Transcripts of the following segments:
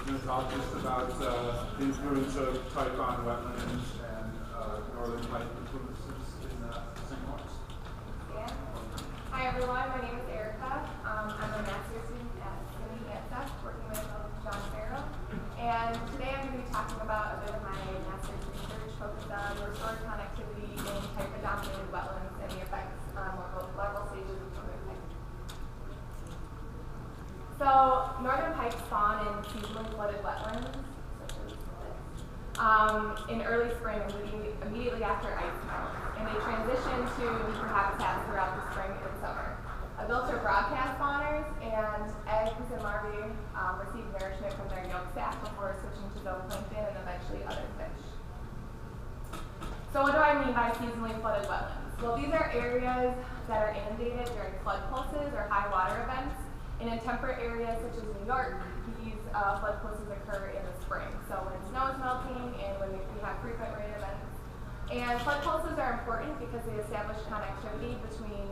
going to talk just about the influence of Typha on wetlands and Northern Pike influences in St. Lawrence. Yeah. Hi everyone, my name is Ericka. I'm a master's student at SUNY ESF working with Farrell. And today I'm going to be talking about a bit of my master's research focused on restored connectivity in Typha-dominated wetlands and the effects on larval stages of Northern Pike. So, Northern Pike spawn in seasonally flooded wetlands, such as this, in early spring, immediately after ice melts, and they transition to deeper habitats throughout the spring and summer. Adults are broadcast spawners, and eggs and larvae receive nourishment from their yolk sac before switching to zooplankton and eventually other fish. So what do I mean by seasonally flooded wetlands? Well, these are areas that are inundated during flood pulses or high water events. And in temperate areas such as New York, these flood pulses occur in the spring. So when snow is melting and when we have frequent rain events. And flood pulses are important because they establish connectivity between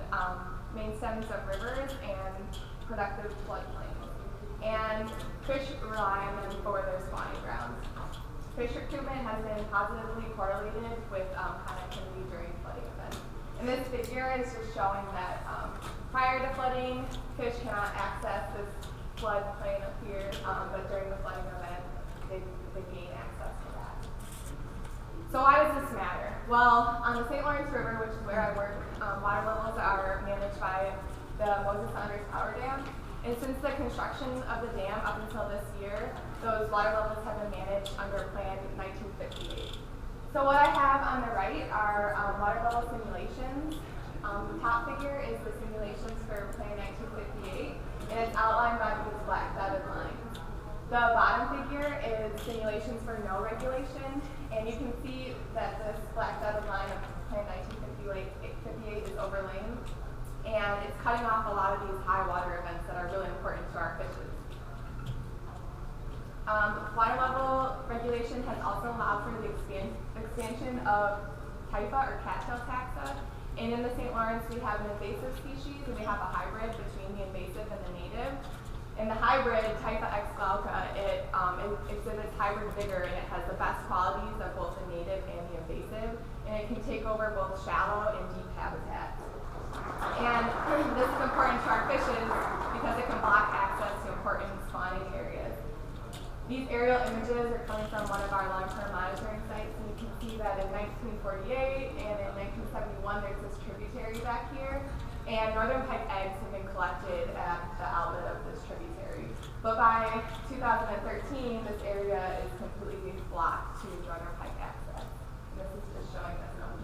main stems of rivers and productive floodplains. And fish rely on them for their spawning grounds. Fish recruitment has been positively correlated with connectivity during flooding events. And this figure is just showing that prior to flooding, fish cannot access this floodplain up here, but during the flooding event, they gain access to that. So why does this matter? Well, on the St. Lawrence River, which is where I work, water levels are managed by the Moses Saunders Power Dam. And since the construction of the dam up until this year, those water levels have been managed under Plan 1958. So what I have on the right are water level simulations. The top figure is the simulations for Plan 1958, and it's outlined by these black dotted lines. The bottom figure is simulations for no regulation, and you can see that this black dotted line of Plan 1958 is overlain, and it's cutting off a lot of these high water events that are really important to our fishes. Water level regulation has also allowed for the expansion of Typha or cattail taxa. And in the St. Lawrence, we have an invasive species, and we have a hybrid between the invasive and the native. And the hybrid, Typha x glauca, it exhibits hybrid vigor, and it has the best qualities of both the native and the invasive. And it can take over both shallow and deep habitats. And this is important to our fishes because it can block access to important spawning areas. These aerial images are coming from one of our long-term monitoring sites, and you can see that in 1948 and in 1971 there's this tributary back here, and Northern Pike eggs have been collected at the outlet of this tributary. But by 2013, this area is completely blocked to Northern Pike access. And this is just showing this on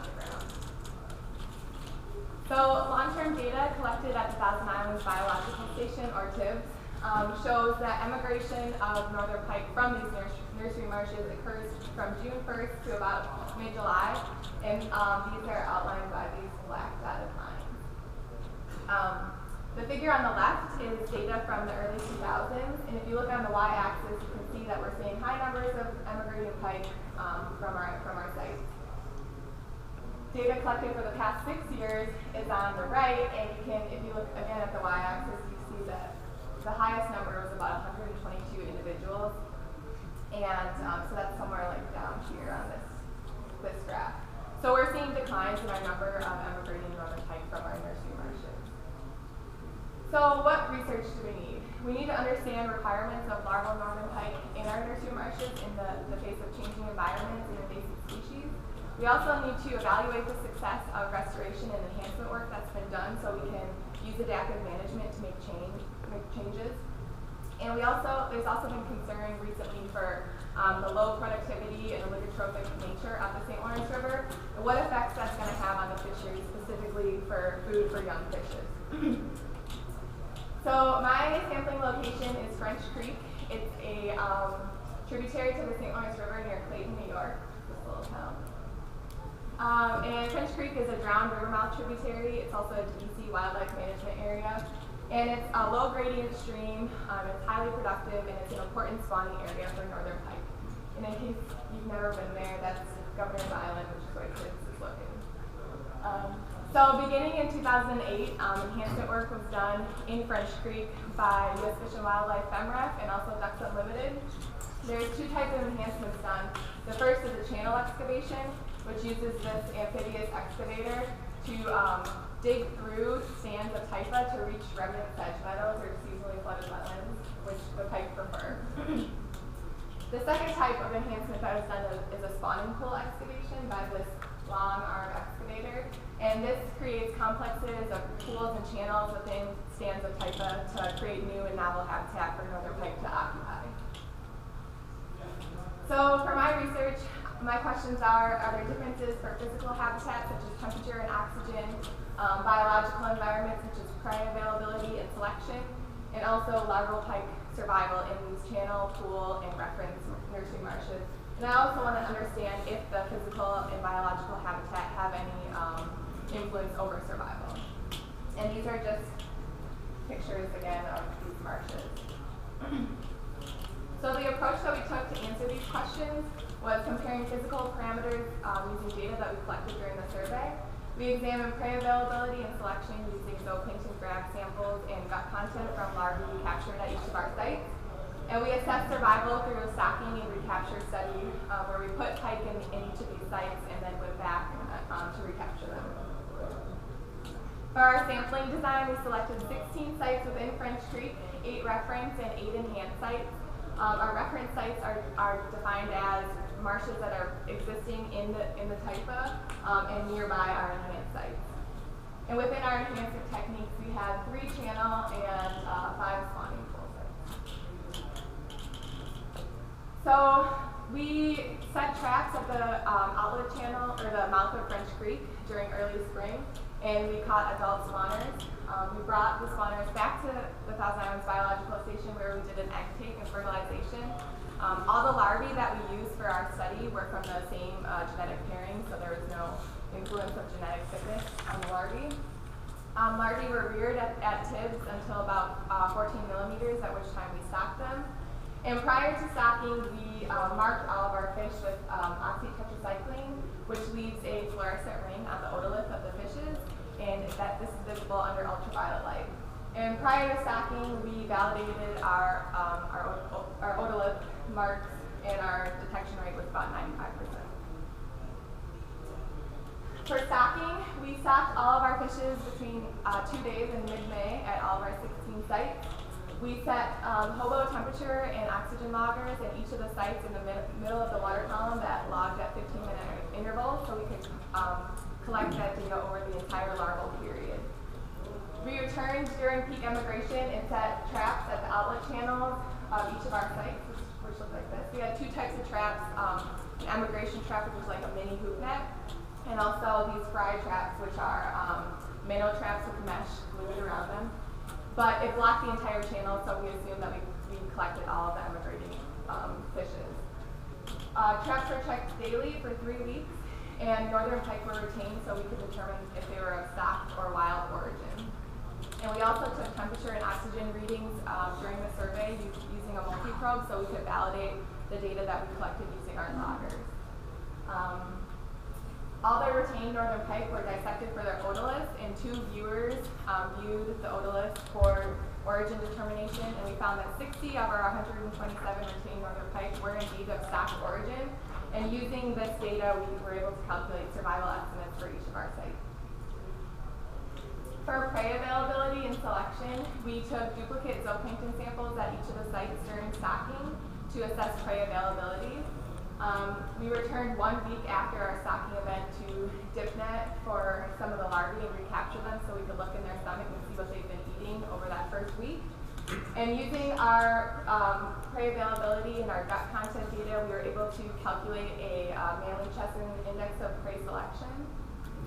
the ground. So long-term data collected at the Thousand Islands Biological Station, or TIBS, shows that emigration of Northern Pike from these nursery marshes occurs from June 1st to about mid-July, and these are outlined by these black dotted lines. The figure on the left is data from the early 2000s, and if you look on the y-axis, you can see that we're seeing high numbers of emigrating pike from our sites. Data collected for the past 6 years is on the right, and you can, if you look again at the y-axis, you see that the highest number was about 122 individuals, and so that's somewhere like down here on this graph. So we're seeing declines in our number of emigrating Northern Pike from our nursery marshes. So what research do we need? We need to understand requirements of larval Northern Pike in our nursery marshes in the face of changing environments and invasive species. We also need to evaluate the success of restoration and enhancement work that's been done so we can use adaptive management to make changes. And there's also been concern recently for the low productivity and oligotrophic nature of the St. Lawrence River, and what effects that's going to have on the fishery, specifically for food for young fishes. So my sampling location is French Creek. It's a tributary to the St. Lawrence River near Clayton, New York, this little town. And French Creek is a drowned river mouth tributary. It's also a DEC wildlife management area. And it's a low gradient stream, it's highly productive, and it's an important spawning area for Northern Pike. And in case you've never been there, that's Governor's Island, which is where Kids is located. So beginning in 2008, enhancement work was done in French Creek by U.S. Fish and Wildlife FEMREF and also Ducks Unlimited. There's two types of enhancements done. The first is a channel excavation, which uses this amphibious excavator to dig through stands of Typha to reach remnant sedge meadows or seasonally flooded wetlands, which the pike prefer. The second type of enhancement that is done is a spawning pool excavation by this long arm excavator, and this creates complexes of pools and channels within stands of Typha to create new and novel habitat for northern pike to occupy. So for my research, my questions are there differences for physical habitat such as temperature and oxygen, biological environment such as prey availability and selection, and also larval pike survival in these channel, pool, and reference nursery marshes. And I also want to understand if the physical and biological habitat have any influence over survival. And these are just pictures again of these marshes. So the approach that we took to answer these questions was comparing physical parameters using data that we collected during the survey. We examined prey availability and selection using zooplankton grab samples and gut content from larvae we captured at each of our sites. And we assessed survival through a stocking and recapture study where we put pike in each of these sites and then went back to recapture them. For our sampling design, we selected 16 sites within French Creek, 8 reference and 8 enhanced sites. Our reference sites are defined as marshes that are existing in the Typha and nearby our enhanced sites. And within our enhancement techniques, we had 3 channel and 5 spawning pool sites. So we set traps at the outlet channel or the mouth of French Creek during early spring, and we caught adult spawners. We brought the spawners back to the Thousand Islands Biological Station where we did an egg take and fertilization. All the larvae that we used for our study were from the same genetic pairing, so there was no influence of genetic fitness on the larvae. Larvae were reared at TIBS until about 14 millimeters, at which time we stocked them. And prior to stocking, we marked all of our fish with oxytetracycline, which leaves a fluorescent ring on the otolith of the fishes, and this is visible under ultraviolet light. And prior to stocking, we validated our otolith marks, and our detection rate was about 95%. For stocking, we stocked all of our fishes between 2 days in mid-May at all of our 16 sites. We set hobo temperature and oxygen loggers at each of the sites in the middle of the water column that logged at 15-minute intervals, so we could collect that data over the entire larval period. We returned during peak emigration and set traps at the outlet channels of each of our sites, which look like this. We had 2 types of traps, an emigration trap, which was like a mini hoop net, and also these fry traps, which are minnow traps with mesh glued around them. But it blocked the entire channel, so we assumed that we collected all of the emigrating fishes. Traps were checked daily for 3 weeks, and northern pike were retained so we could determine if they were of stocked or wild origin. And we also took temperature and oxygen readings during the survey using a multi-probe so we could validate the data that we collected using our loggers. All the retained northern pike were dissected for their otoliths, and 2 viewers viewed the otoliths for origin determination, and we found that 60 of our 127 retained northern pike were indeed of stocked origin. And using this data, we were able to calculate survival estimates for each of our sites. For prey availability and selection, we took duplicate zooplankton samples at each of the sites during stocking to assess prey availability. We returned 1 week after our stocking event to DipNet for some of the larvae and recapture them so we could look in their stomach and see what they've been eating over that first week. And using our prey availability and our gut content data, we were able to calculate a Manley-Chesson index of prey selection,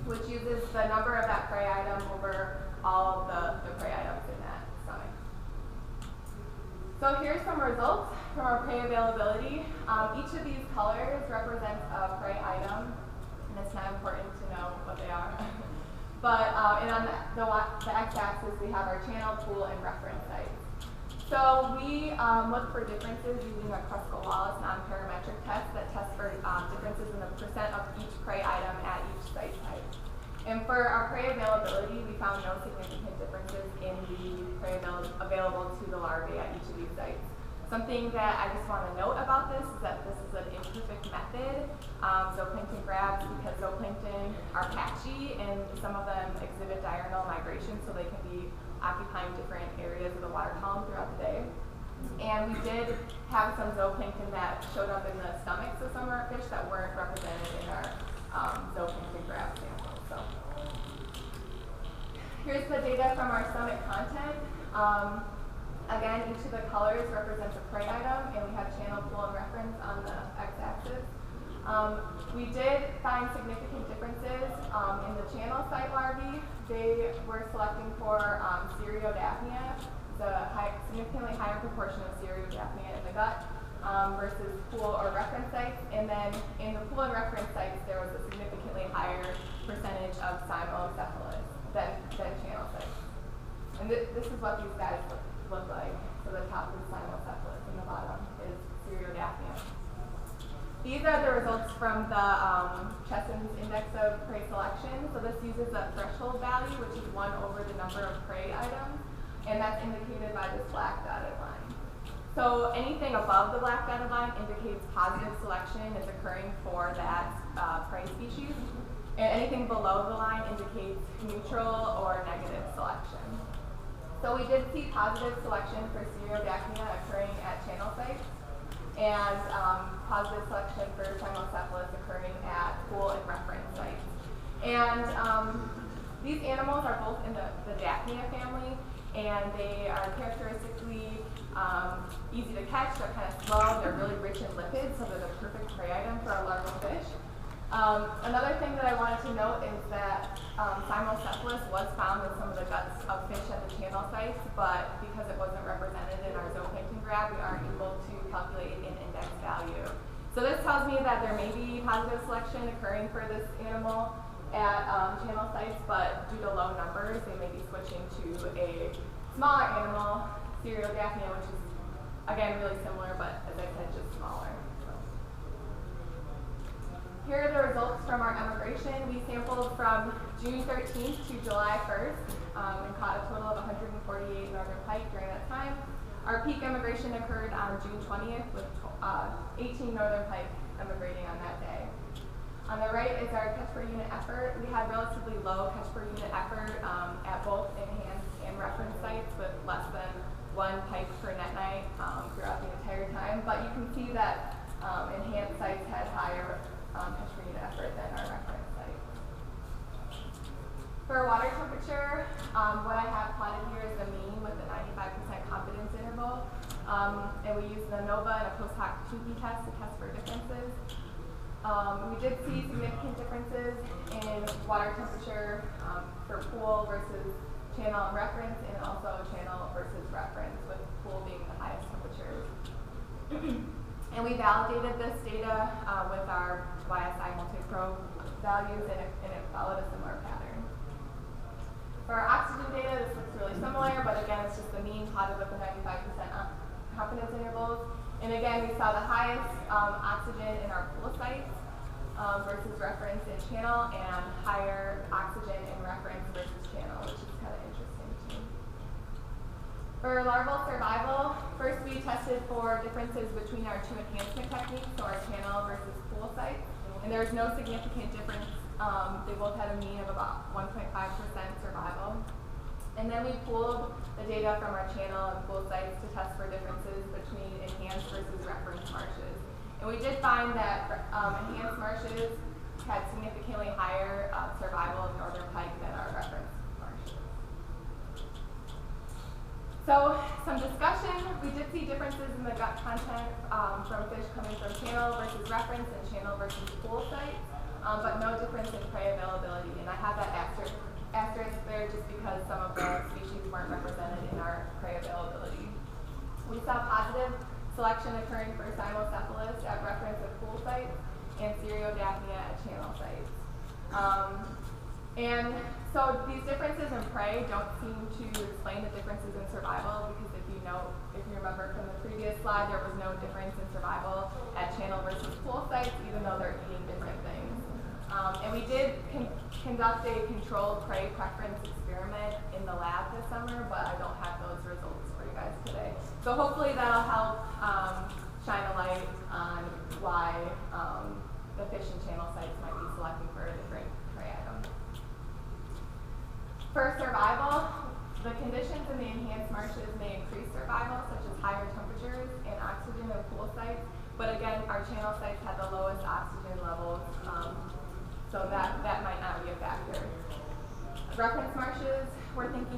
which uses the number of that prey item over all of the prey items in that stomach. So here's some results from our prey availability. Each of these colors represents a prey item, and it's not important to know what they are. But and on the x-axis, we have our channel, pool, and reference sites. So we look for differences using a Kruskal-Wallis non-parametric test that tests for differences in the percent of each prey item at each site type. And for our prey availability, we found no significant differences in the prey available to the larvae at each of these sites. Something that I just want to note about this is that this is an imperfect method. Zooplankton grabs, because zooplankton are patchy and some of them exhibit diurnal migration, so they can be occupying different areas of the water column throughout the day. And we did have some zooplankton that showed up in the stomachs of some of our fish that weren't represented in our zooplankton grab samples. So here's the data from our stomach content. Again, each of the colors represents a prey item, and we have channel, pool, and reference on the x-axis. We did find significant differences in the channel site larvae. They were selecting for Cereodaphnia, the significantly higher proportion of Cereodaphnia in the gut versus pool or reference sites. And then in the pool and reference sites, there was a significantly higher percentage of Cymocephalus than channel sites. And this is what these guys look like. So the top is Cymocephalus and the bottom is Cereodaphnia. These are the results from the Cheson's Index of Prey Selection. So this uses a threshold value, which is 1 over the number of prey items, and that's indicated by this black dotted line. So anything above the black dotted line indicates positive selection is occurring for that prey species, and anything below the line indicates neutral or negative selection. So we did see positive selection for Cereodaphnia occurring at channel sites, and positive selection for Cymocephalus occurring at pool and reference sites. And these animals are both in the Daphnia family, and they are characteristically easy to catch. They're kind of slow, they're really rich in lipids, so they're the perfect prey item for our larval fish. Another thing that I wanted to note is that Cymocephalus was found in some of the guts of fish at the channel sites, but because it wasn't represented in our zooplankton grab, we aren't able to calculate an index value. So this tells me that there may be positive selection occurring for this animal at channel sites, but due to low numbers, they may be switching to a smaller animal, Cereodaphnia, which is, again, really similar, but as I said, just smaller. Here are the results from our emigration. We sampled from June 13th to July 1st and caught a total of 148 Northern Pike during that time. Our peak emigration occurred on June 20th with 18 Northern Pike emigrating on that day. On the right is our catch per unit effort. We had relatively low catch per unit effort at both enhanced and reference sites with less than 1 pike per net night throughout the entire time. But you can see that enhanced sites had higher catch per unit effort than our reference site. For water temperature, what I have plotted here is the mean with the 95% confidence interval. And we use the ANOVA and a post hoc QP test to test for differences. We did see significant differences in water temperature for pool versus channel and reference, and also channel versus reference, with pool being the highest temperatures. And we validated this data with our YSI multi-probe values, and it followed a similar pattern. For our oxygen data, this looks really similar, but again, it's just the mean plotted with the 95% confidence intervals. And again, we saw the highest oxygen in our pool sites versus reference in channel, and higher oxygen in reference versus channel, which is kind of interesting too. For larval survival, first we tested for differences between our 2 enhancement techniques, so our channel versus pool sites, and there was no significant difference. They both had a mean of about 1.5% survival. And then we pooled the data from our channel and pool sites to test for differences between enhanced versus reference marshes. And we did find that enhanced marshes had significantly higher survival of Northern Pike than our reference marshes. So some discussion, we did see differences in the gut content from fish coming from channel versus reference and channel versus pool sites, but no difference in prey availability. And I have that asterisk there just because some of the species weren't represented in our prey availability. We saw positive selection occurring for Cymocephalus at reference of pool sites and Cereodaphnia at channel sites. And so these differences in prey don't seem to explain the differences in survival, because if you remember from the previous slide, there was no difference in survival at channel versus pool sites, even though they're eating different things. And we did conduct a controlled prey preference experiment in the lab this summer, but I don't have those results for you guys today. So hopefully that'll help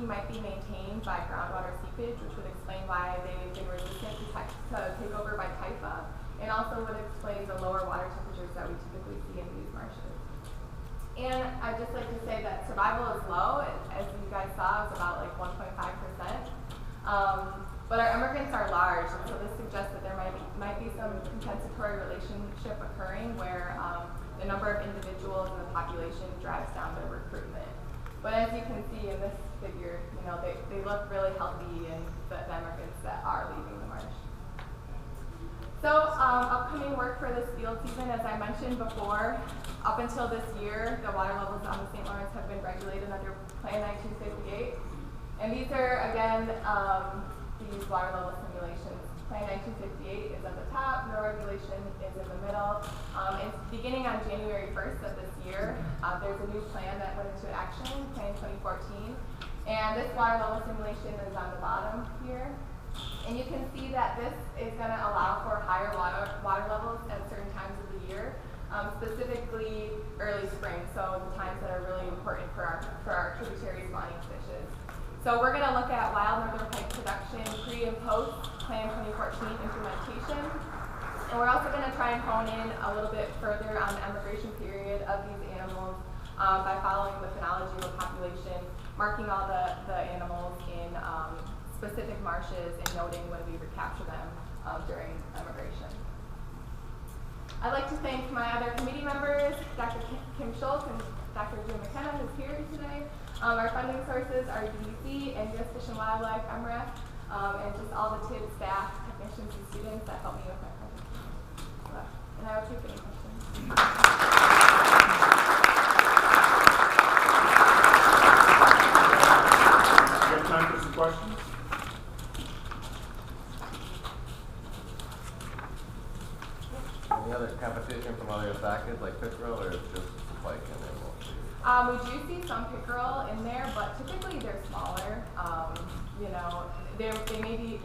might be maintained by groundwater seepage, which would explain why they've been resistant to takeover by Typha, and also would explain the lower water temperatures that we typically see in these marshes. And I'd just like to say that survival is low. As you guys saw, it's about like 1.5%. But our emigrants are large, and so this suggests that there might be some compensatory relationship occurring where the number of individuals in the population drives down their recruitment. But as you can see in this figure, you know, they look really healthy in the emigrants that are leaving the marsh. So upcoming work for this field season, as I mentioned before, up until this year, the water levels on the St. Lawrence have been regulated under Plan 1958. And these are, again, these water level simulations. Plan 1958 is at the top, no regulation is in the middle. And beginning on January 1st of this year, there's a new plan that went into action, Plan 2014. And this water level simulation is on the bottom here. And you can see that this is going to allow for higher water levels at certain times of the year, specifically early spring, so the times that are really important for our tributary spawning fishes. So we're going to look at wild northern pike production pre and post Plan 2014 implementation. And we're also going to try and hone in a little bit further on the emigration period of these animals by following the phenology of the population, marking all the animals in specific marshes and noting when we recapture them during emigration. I'd like to thank my other committee members, Dr. Kim Schultz and Dr. Jim McKenna, who's here today. Our funding sources are DEC and U.S. Fish and Wildlife, MREF, and just all the TID staff, technicians, and students that helped me with my presentation. And I will take any questions. We have time for some questions. Any other competition from other facets like pickerel, or just pike and animal? We do see some pickerel in there, but typically they're smaller. You know, there may be